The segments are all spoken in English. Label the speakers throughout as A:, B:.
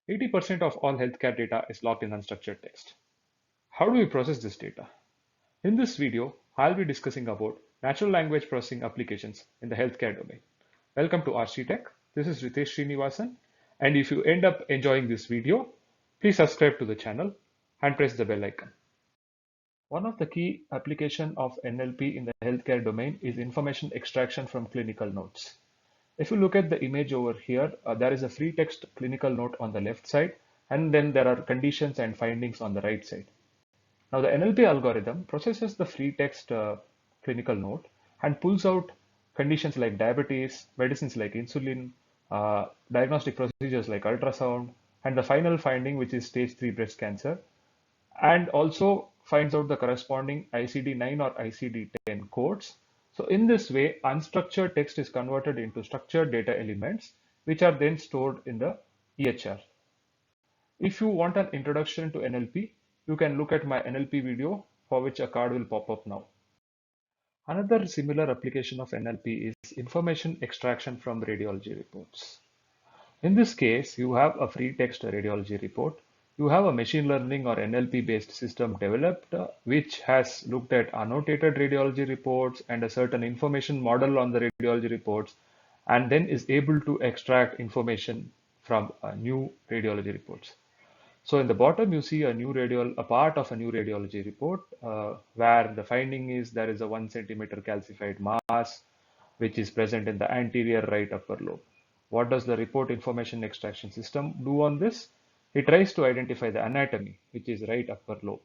A: 80% of all healthcare data is locked in unstructured text. How do we process this data? In this video, I'll be discussing about natural language processing applications in the healthcare domain. Welcome to RC Tech. This is Ritesh Srinivasan. And if you end up enjoying this video, please subscribe to the channel and press the bell icon. One of the key applications of NLP in the healthcare domain is information extraction from clinical notes. If you look at the image over here, there is a free text clinical note on the left side, and then there are conditions and findings on the right side. Now, the NLP algorithm processes the free text clinical note and pulls out conditions like diabetes, medicines like insulin, diagnostic procedures like ultrasound, and the final finding, which is stage 3 breast cancer, and also finds out the corresponding ICD-9 or ICD-10 codes. So in this way, unstructured text is converted into structured data elements, which are then stored in the EHR. If you want an introduction to NLP, you can look at my NLP video, for which a card will pop up now. Another similar application of NLP is information extraction from radiology reports. In this case, you have a free text radiology report. You have a machine learning or NLP based system developed which has looked at annotated radiology reports and a certain information model on the radiology reports, and then is able to extract information from new radiology reports. So in the bottom, you see a part of a new radiology report where the finding is there is a 1 centimeter calcified mass which is present in the anterior right upper lobe. What does the report information extraction system do on this? It tries to identify the anatomy, which is right upper lobe.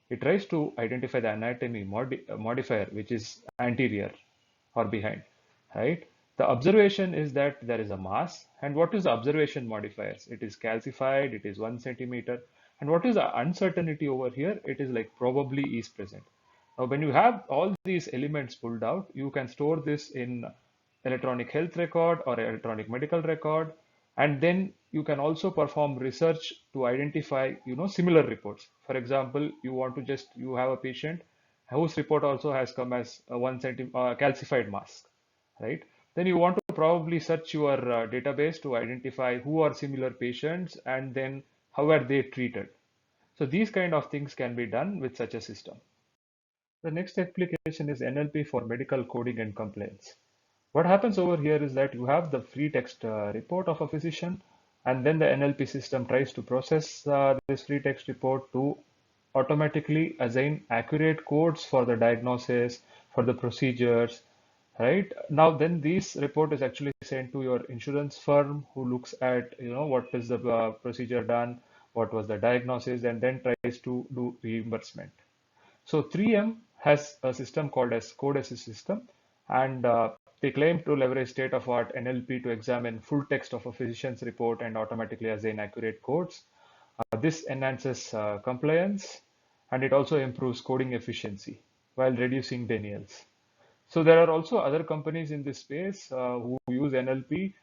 A: It tries to identify the anatomy modifier, which is anterior or behind, right? The observation is that there is a mass. And what is the observation modifiers? It is calcified, it is 1 centimeter. And what is the uncertainty over here? It is like probably is present. Now, when you have all these elements pulled out, you can store this in electronic health record or electronic medical record, and then you can also perform research to identify, similar reports. For example, you have a patient whose report also has come as a 1 centimeter calcified mass, right? Then you want to probably search your database to identify who are similar patients and then how are they treated. So these kind of things can be done with such a system. The next application is NLP for medical coding and compliance. What happens over here is that you have the free text report of a physician, and then the NLP system tries to process this free text report to automatically assign accurate codes for the diagnosis, for the procedures, right? Now, then this report is actually sent to your insurance firm who looks at, what is the procedure done, what was the diagnosis, and then tries to do reimbursement. So 3M has a system called as Code Assist system, and they claim to leverage state-of-art NLP to examine full text of a physician's report and automatically assign accurate codes. This enhances compliance, and it also improves coding efficiency while reducing denials. So there are also other companies in this space who use NLP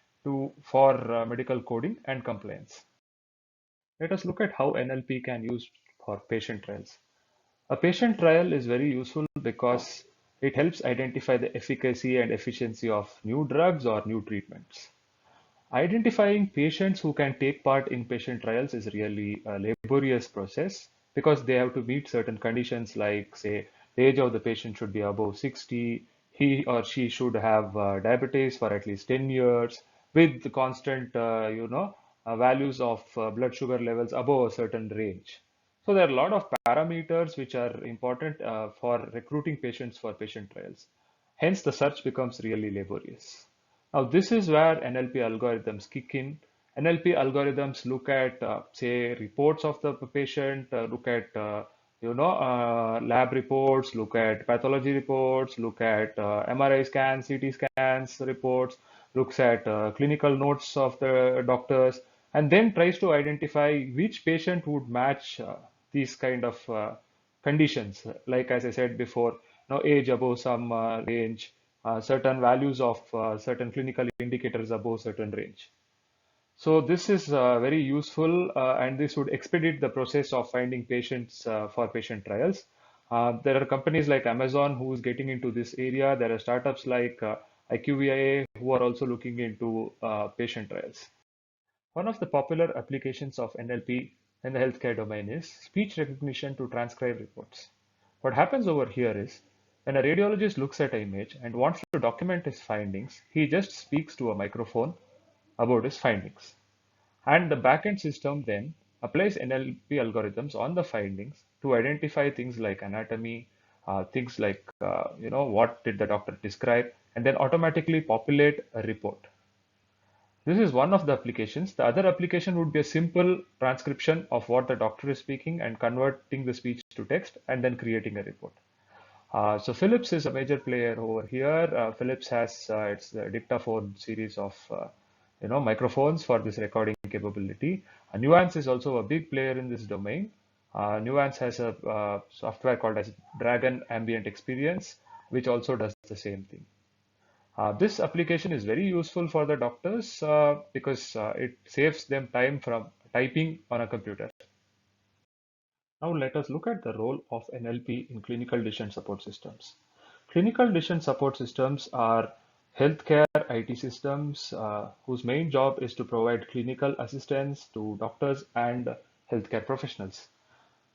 A: for medical coding and compliance. Let us look at how NLP can use for patient trials. A patient trial is very useful because it helps identify the efficacy and efficiency of new drugs or new treatments. Identifying patients who can take part in patient trials is really a laborious process because they have to meet certain conditions like, say, the age of the patient should be above 60, he or she should have diabetes for at least 10 years with the constant, values of blood sugar levels above a certain range. So there are a lot of parameters which are important for recruiting patients for patient trials. Hence, the search becomes really laborious. Now, this is where NLP algorithms kick in. NLP algorithms look at, say, reports of the patient, look at, lab reports, look at pathology reports, look at MRI scans, CT scans reports, looks at clinical notes of the doctors, and then tries to identify which patient would match these kind of conditions. Like as I said before, age above some range, certain values of certain clinical indicators above certain range. So this is very useful, and this would expedite the process of finding patients for patient trials. There are companies like Amazon who is getting into this area. There are startups like IQVIA who are also looking into patient trials. One of the popular applications of NLP in the healthcare domain is speech recognition to transcribe reports. What happens over here is when a radiologist looks at an image and wants to document his findings, he just speaks to a microphone about his findings. And the backend system then applies NLP algorithms on the findings to identify things like anatomy, things like what did the doctor describe, and then automatically populate a report. This is one of the applications. The other application would be a simple transcription of what the doctor is speaking and converting the speech to text and then creating a report. So Philips is a major player over here. Philips has its dictaphone series of microphones for this recording capability. Nuance is also a big player in this domain. Nuance has a software called as Dragon Ambient Experience, which also does the same thing. This application is very useful for the doctors because it saves them time from typing on a computer. Now let us look at the role of NLP in clinical decision support systems. Clinical decision support systems are healthcare IT systems whose main job is to provide clinical assistance to doctors and healthcare professionals.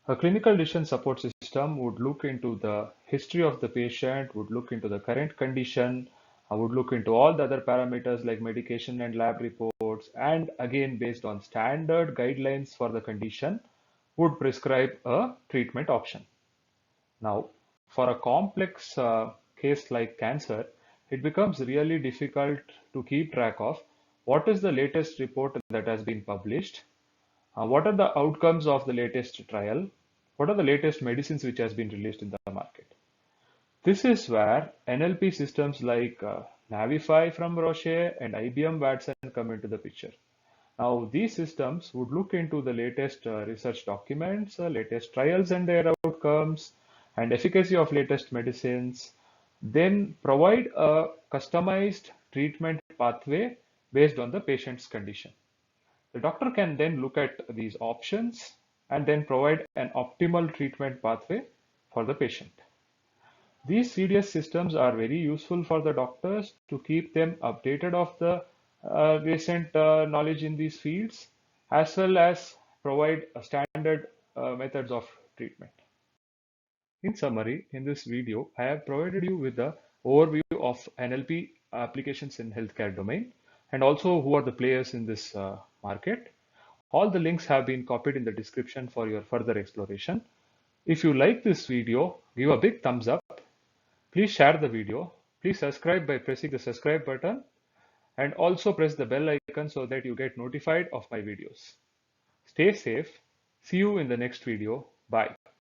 A: A clinical decision support system would look into the history of the patient, would look into the current condition, would look into all the other parameters like medication and lab reports, and again, based on standard guidelines for the condition, would prescribe a treatment option. Now, for a complex case like cancer, it becomes really difficult to keep track of what is the latest report that has been published, what are the outcomes of the latest trial, what are the latest medicines which has been released in the market. This is where NLP systems like Navify from Roche and IBM Watson come into the picture. Now, these systems would look into the latest research documents, latest trials and their outcomes, and efficacy of latest medicines, then provide a customized treatment pathway based on the patient's condition. The doctor can then look at these options and then provide an optimal treatment pathway for the patient. These CDS systems are very useful for the doctors to keep them updated of the recent knowledge in these fields, as well as provide standard methods of treatment. In summary, in this video, I have provided you with the overview of NLP applications in healthcare domain and also who are the players in this market. All the links have been copied in the description for your further exploration. If you like this video, give a big thumbs up. Please share the video. Please subscribe by pressing the subscribe button and also press the bell icon so that you get notified of my videos. Stay safe. See you in the next video. Bye.